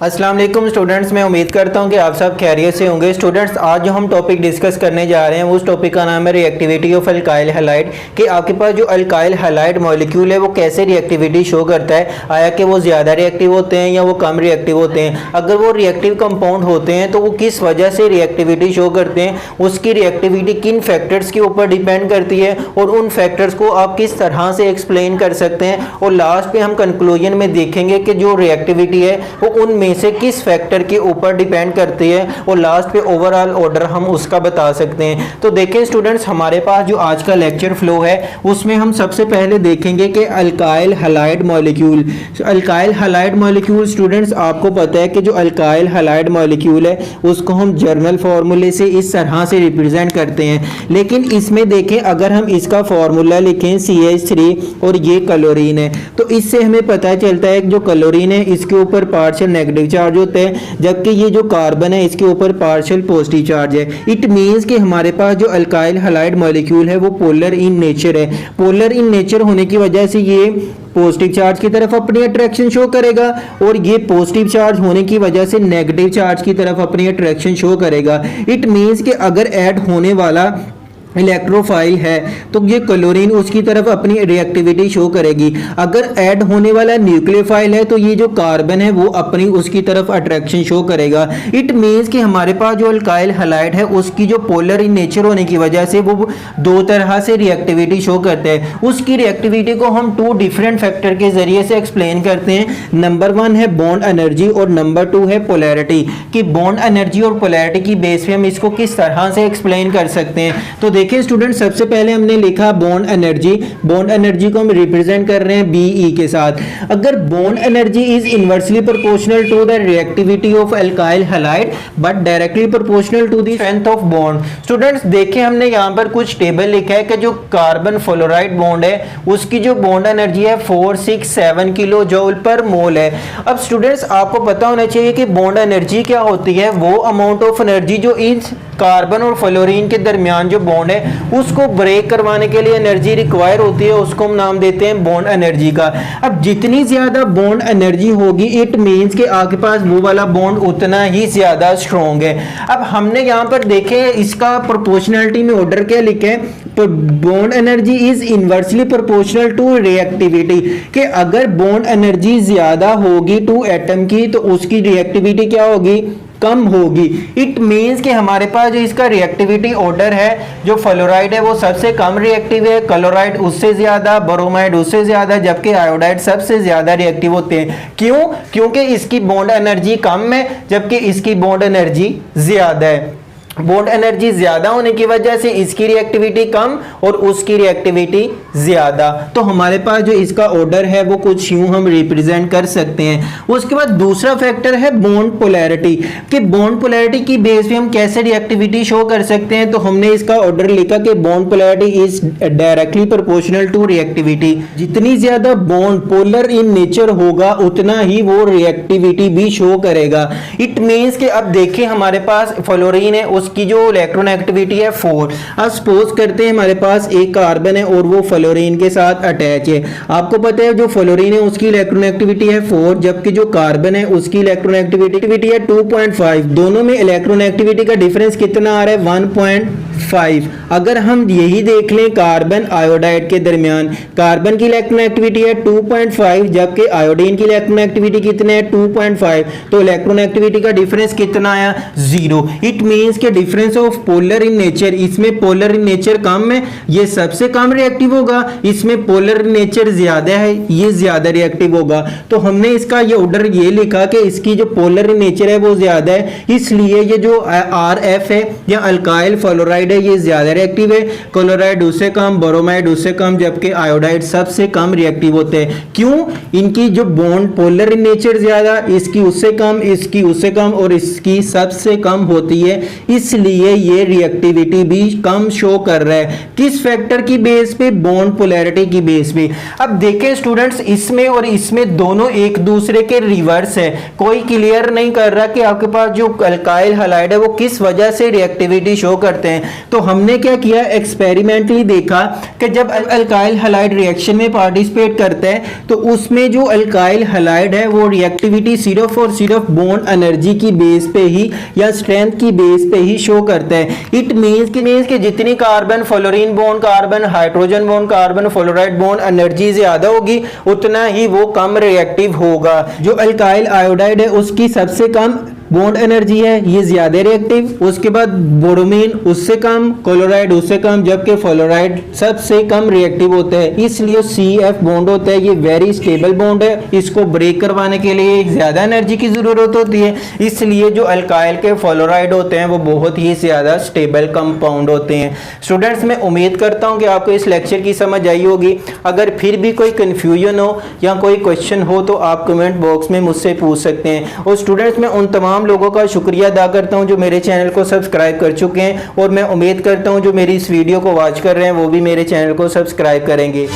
अस्सलाम वालेकुम स्टूडेंट्स, मैं उम्मीद करता हूं कि आप सब खैरियत से होंगे। स्टूडेंट्स, आज जो हम टॉपिक डिस्कस करने जा रहे हैं उस टॉपिक का नाम है रिएक्टिविटी ऑफ अल्काइल हैलाइड। कि आपके पास जो अल्काइल हैलाइड मॉलिक्यूल है वो कैसे रिएक्टिविटी शो करता है, आया कि वो ज़्यादा रिएक्टिव होते हैं या वो कम रिएक्टिव होते हैं। अगर वो रिएक्टिव कंपाउंड होते हैं तो वो किस वजह से रिएक्टिविटी शो करते हैं, उसकी रिएक्टिविटी किन फैक्टर्स के ऊपर डिपेंड करती है और उन फैक्टर्स को आप किस तरह से एक्सप्लेन कर सकते हैं। और लास्ट पे हम कंक्लूजन में देखेंगे कि जो रिएक्टिविटी है वो उनमें से किस फैक्टर के ऊपर डिपेंड करती है और लास्ट पे ओवरऑल ऑर्डर हम उसका बता सकते हैं। तो देखें स्टूडेंट्स, हमारे पास जो आज का लेक्चर फ्लो है उसमें हम सबसे पहले देखेंगे कि alkyl halide molecule. Alkyl halide molecule students, आपको पता है कि जो अल्काइल हैलाइड मॉलिक्यूल है उसको हम जर्नल फार्मूले से इस तरह से रिप्रेजेंट करते हैं। लेकिन इसमें देखें, अगर हम इसका फार्मूला लिखें CH3 और ये क्लोरीन है तो इससे हमें पता चलता है कि जो क्लोरीन है इसके ऊपर पार्शियल नेगेटिव चार्ज होता है, जबकि ये जो कार्बन है इसके ऊपर पार्शियल पॉजिटिव चार्ज है। इट मींस कि हमारे पास जो अल्काइल हैलाइड मॉलिक्यूल है वो पोलर इन नेचर है। पोलर इन नेचर होने की वजह से ये पॉजिटिव चार्ज की तरफ अपनी अट्रैक्शन शो करेगा और ये पॉजिटिव चार्ज होने की वजह से नेगेटिव चार्ज की तरफ अपनी अट्रैक्शन शो करेगा। इट मींस कि अगर ऐड होने वाला इलेक्ट्रोफाइल है तो ये क्लोरीन उसकी तरफ अपनी रिएक्टिविटी शो करेगी। अगर ऐड होने वाला न्यूक्लियोफाइल है तो ये जो कार्बन है वो अपनी उसकी तरफ अट्रैक्शन शो करेगा। इट मींस कि हमारे पास जो अल्काइल हैलाइड है उसकी जो पोलर इन नेचर होने की वजह से वो दो तरह से रिएक्टिविटी शो करते हैं। उसकी रिएक्टिविटी को हम टू डिफरेंट फैक्टर के जरिए से एक्सप्लेन करते हैं। नंबर 1 है बॉन्ड एनर्जी और नंबर 2 है पोलैरिटी। कि बॉन्ड एनर्जी और पोलैरिटी की बेस पे हम इसको किस तरह से एक्सप्लेन कर सकते हैं। तो देखिए स्टूडेंट, सबसे पहले हमने लिखा बॉन्ड एनर्जी। बॉन्ड एनर्जी को हम रिप्रेजेंट कर रहे हैं Be के साथ। अगर bond energy is inversely proportional to the reactivity of alkyl halide but directly proportional to the strength of bond. Students देखिए, हमने यहाँ पर कुछ टेबल लिखा है कि जो कार्बन फ्लोराइड बॉन्ड है उसकी जो बॉन्ड एनर्जी है 467 किलो जूल पर मोल है। अब स्टूडेंट्स, आपको पता होना चाहिए कि बॉन्ड एनर्जी क्या होती है। वो अमाउंट ऑफ एनर्जी जो इस कार्बन और फ्लोरीन के दरमियान जो बॉन्ड है उसको ब्रेक करवाने के लिए एनर्जी रिक्वायर होती है, उसको हम नाम देते हैं बॉन्ड एनर्जी का। अब जितनी ज्यादा बॉन्ड एनर्जी होगी इट मींस कि आपके पास वो वाला बॉन्ड उतना ही ज्यादा स्ट्रॉन्ग है। अब हमने यहाँ पर देखे इसका प्रोपोर्शनलिटी में ऑर्डर क्या लिखे, तो bond energy is inversely proportional to reactivity. कि अगर बॉन्ड एनर्जी ज्यादा होगी टू एटम की तो उसकी रिएक्टिविटी क्या होगी, कम होगी। इट मींस कि हमारे पास जो इसका रिएक्टिविटी ऑर्डर है, जो फ्लोराइड है वो सबसे कम रिएक्टिव है, क्लोराइड उससे ज्यादा, ब्रोमाइड उससे ज्यादा, जबकि आयोडाइड सबसे ज्यादा रिएक्टिव होते हैं। क्यों? क्योंकि इसकी बॉन्ड एनर्जी कम है जबकि इसकी बॉन्ड एनर्जी ज्यादा है। बॉन्ड एनर्जी ज्यादा होने की वजह से इसकी रिएक्टिविटी कम और उसकी रिएक्टिविटी ज्यादा। तो हमारे पास जो इसका ऑर्डर है वो कुछ यूं हम रिप्रेजेंट कर सकते हैं। उसके बाद दूसरा फैक्टर है बॉन्ड पोलैरिटी। कि बॉन्ड पोलैरिटी की बेस पे हम कैसे रिएक्टिविटी शो कर सकते हैं। तो हमने इसका ऑर्डर लिखा कि bond polarity is directly proportional to reactivity. जितनी ज्यादा बॉन्ड पोलर इन नेचर होगा उतना ही वो रिएक्टिविटी भी शो करेगा। इट मींस कि अब देखिए, हमारे पास फ्लोरीन है, उसकी जो इलेक्ट्रोनेगेटिविटी है 4। अब सपोज करते हैं हमारे पास एक कार्बन है और वो फ्लोरीन के साथ अटैच है। आपको पता है जो फ्लोरीन है उसकी इलेक्ट्रोनेगेटिविटी है 4, जबकि जो कार्बन है उसकी इलेक्ट्रोनेगेटिविटी है 2.5। दोनों में इलेक्ट्रोनेगेटिविटी का डिफरेंस कितना आ रहा है, 1.5। अगर हम यही देख लें कार्बन आयोडाइड के दरमियान, कार्बन की इलेक्ट्रोनेगेटिविटी है 2.5 जबकि आयोडीन की इलेक्ट्रोनेगेटिविटी कितने है 2.5। तो इलेक्ट्रोनेगेटिविटी का डिफरेंस कितना आया, 0। इट मींस के difference of polar in nature, इसमें पोलर इन नेचर कम है, ये सबसे कम रिएक्टिव होगा। इसमें पोलर इन नेचर ज्यादा है, ये ज्यादा रिएक्टिव होगा। तो हमने इसका ये ऑर्डर ये लिखा कि इसकी जो पोलर इन नेचर है वो ज्यादा है, इसलिए ये जो RF है या अल्काइल फ्लोराइड है ये ज्यादा रिएक्टिव है। क्लोराइड उससे कम, ब्रोमाइड उससे कम, जबकि आयोडाइड सबसे कम रिएक्टिव होते हैं। क्यों? इनकी जो बॉन्ड पोलर इन नेचर ज्यादा, इसकी उससे कम, इसकी उससे कम और इसकी सबसे कम होती है। इसलिए ये रिएक्टिविटी भी कम शो कर रहा है। किस फैक्टर की बेस पे? बॉन्ड पोलैरिटी की बेस पे। अब देखें स्टूडेंट्स, इसमें और इसमें दोनों एक दूसरे के रिवर्स है। कोई क्लियर नहीं कर रहा कि आपके पास जो अल्काइल हैलाइड है वो किस वजह से रिएक्टिविटी शो करते हैं। तो हमने क्या किया, एक्सपेरिमेंटली देखा कि जब अल्काइल हैलाइड रिएक्शन में पार्टिसिपेट करता है तो उसमें जो अल्काइल हैलाइड है वो रिएक्टिविटी सिर्फ और सिर्फ बॉन्ड एनर्जी की बेस पे ही या स्ट्रेंथ की बेस पे ही शो करता है। इट मींस कि जितनी carbon fluorine bond, carbon hydrogen bond, carbon fluoride bond energy ज्यादा होगी उतना ही वो कम रिएक्टिव होगा। जो अल्काइल आयोडाइड है उसकी सबसे कम बॉन्ड एनर्जी है, ये ज्यादा रिएक्टिव। उसके बाद बोरोमीन उससे कम, क्लोराइड उससे कम, जबकि फ्लोराइड सबसे कम रिएक्टिव होता है। इसलिए CF बॉन्ड होता है, ये वेरी स्टेबल बॉन्ड है। इसको ब्रेक करवाने के लिए ज्यादा एनर्जी की जरूरत होती है, इसलिए जो अल्काइल के फ्लोराइड होते हैं वो बहुत ही ज्यादा स्टेबल कंपाउंड होते हैं। स्टूडेंट्स, मैं उम्मीद करता हूँ कि आपको इस लेक्चर की समझ आई होगी। अगर फिर भी कोई कंफ्यूजन हो या कोई क्वेश्चन हो तो आप कमेंट बॉक्स में मुझसे पूछ सकते हैं। और स्टूडेंट्स, मैं उन तमाम लोगों का शुक्रिया अदा करता हूं जो मेरे चैनल को सब्सक्राइब कर चुके हैं, और मैं उम्मीद करता हूं जो मेरी इस वीडियो को वॉच कर रहे हैं वो भी मेरे चैनल को सब्सक्राइब करेंगे।